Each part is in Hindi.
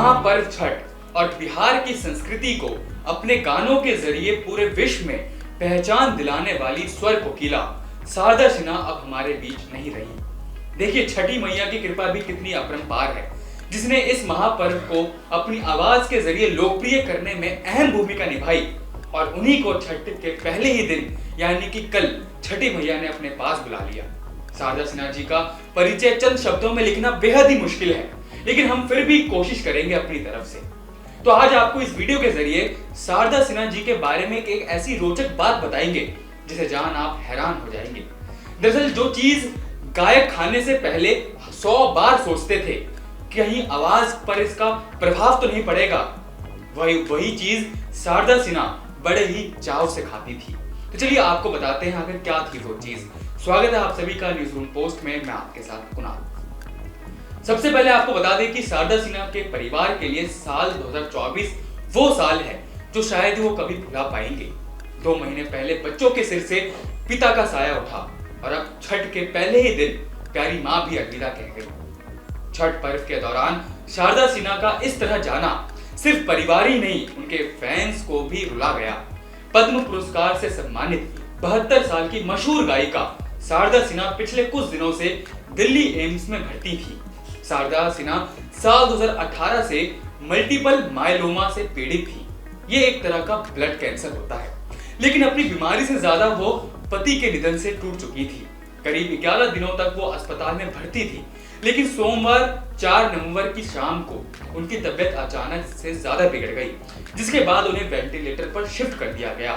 महापर्व छठ और बिहार की संस्कृति को अपने गानों के जरिए पूरे विश्व में पहचान दिलाने वाली स्वर कोकिला शारदा सिन्हा अब हमारे बीच नहीं रही। देखिए, छठी मैया की कृपा भी कितनी अपरंपार है, जिसने इस महापर्व को अपनी आवाज के जरिए लोकप्रिय करने में अहम भूमिका निभाई और उन्हीं को छठ के पहले ही दिन यानी कि कल छठी मैया ने अपने पास बुला लिया। शारदा सिन्हा जी का परिचय चंद शब्दों में लिखना बेहद ही मुश्किल है, लेकिन हम फिर भी कोशिश करेंगे अपनी तरफ से। तो आज आपको इस वीडियो के जरिए शारदा सिन्हा जी के बारे में एक ऐसी रोचक बात बताएंगे जिसे जान आप हैरान हो जाएंगे। दरअसल जो चीज गायक खाने से पहले 100 बार सोचते थे कहीं आवाज पर इसका प्रभाव तो नहीं पड़ेगा, वही चीज शारदा सिन्हा बड़े ही चाव से खाती थी। तो चलिए आपको बताते हैं आखिर क्या थी वो चीज। स्वागत है आप सभी का न्यूज रूम पोस्ट में, मैं आपके साथ कुणाल। सबसे पहले आपको बता दें कि शारदा सिन्हा के परिवार के लिए साल 2024 वो साल है जो शायद वो कभी भुला पाएंगे। 2 महीने पहले बच्चों के सिर से पिता का साया उठा और अब छठ के पहले ही दिन प्यारी मां भी अलविदा कह गई। छठ पर्व के दौरान शारदा सिन्हा का इस तरह जाना सिर्फ परिवार ही नहीं, उनके फैंस को भी रुला गया। पद्म पुरस्कार से सम्मानित 72 साल की मशहूर गायिका शारदा सिन्हा पिछले कुछ दिनों से दिल्ली एम्स में भर्ती थी। शारदा सिन्हा साल 2018 से मल्टीपल मायलोमा से पीड़ित थी। ये एक तरह का ब्लड कैंसर होता है, लेकिन अपनी बीमारी से ज्यादा वो पति के निधन से टूट चुकी थी। करीब 11 दिनों तक वो अस्पताल में भर्ती थी, लेकिन सोमवार 4 नवंबर की शाम को उनकी तबीयत अचानक से ज्यादा बिगड़ गई, जिसके बाद उन्हें वेंटिलेटर पर शिफ्ट कर दिया गया।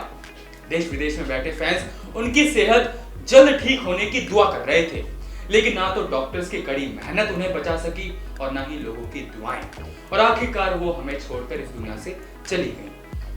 देश विदेश में बैठे फैंस उनकी सेहत जल्द ठीक होने की दुआ कर रहे थे, लेकिन ना तो डॉक्टर्स की कड़ी मेहनत उन्हें बचा सकी और ना ही लोगों की दुआएं, और आखिरकार वो हमें छोड़कर इस दुनिया से चली गई।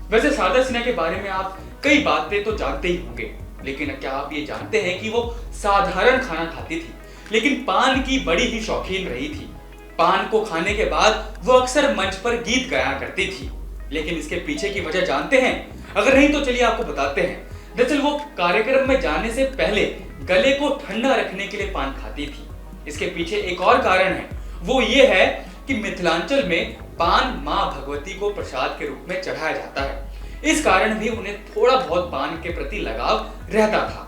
वैसे शारदा सिन्हा के बारे में आप कई बातें तो जानते ही होंगे, लेकिन क्या आप ये जानते हैं कि वो साधारण खाना खाती थी, लेकिन पान की बड़ी ही शौकीन रही थी। पान को खाने के बाद वो अक्सर मंच पर गीत गाया करती थी, लेकिन इसके पीछे की वजह जानते हैं? अगर नहीं तो चलिए आपको बताते हैं। दरअसल वो कार्यक्रम में जाने से पहले गले को ठंडा रखने के लिए पान खाती थी। इसके पीछे एक और कारण है, वो ये है कि मिथिलांचल में पान मां भगवती को प्रसाद के रूप में चढ़ाया जाता है। इस कारण भी उन्हें थोड़ा बहुत पान के प्रति लगाव रहता था।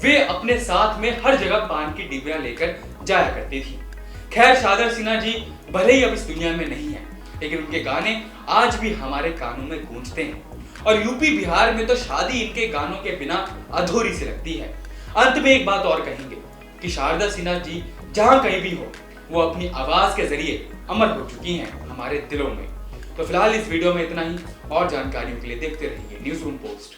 वे अपने साथ में हर जगह पान की डिबिया लेकर जाया करती थी। खैर, शारदा सिन्हा जी भले ही अब इस दुनिया में नहीं है, लेकिन उनके गाने आज भी हमारे कानों में गूंजते हैं, और यूपी बिहार में तो शादी इनके गानों के बिना अधूरी सी लगती है। अंत में एक बात और कहेंगे कि शारदा सिन्हा जी जहां कहीं भी हो, वो अपनी आवाज के जरिए अमर हो चुकी हैं हमारे दिलों में। तो फिलहाल इस वीडियो में इतना ही, और जानकारियों के लिए देखते रहिए न्यूज रूम पोस्ट।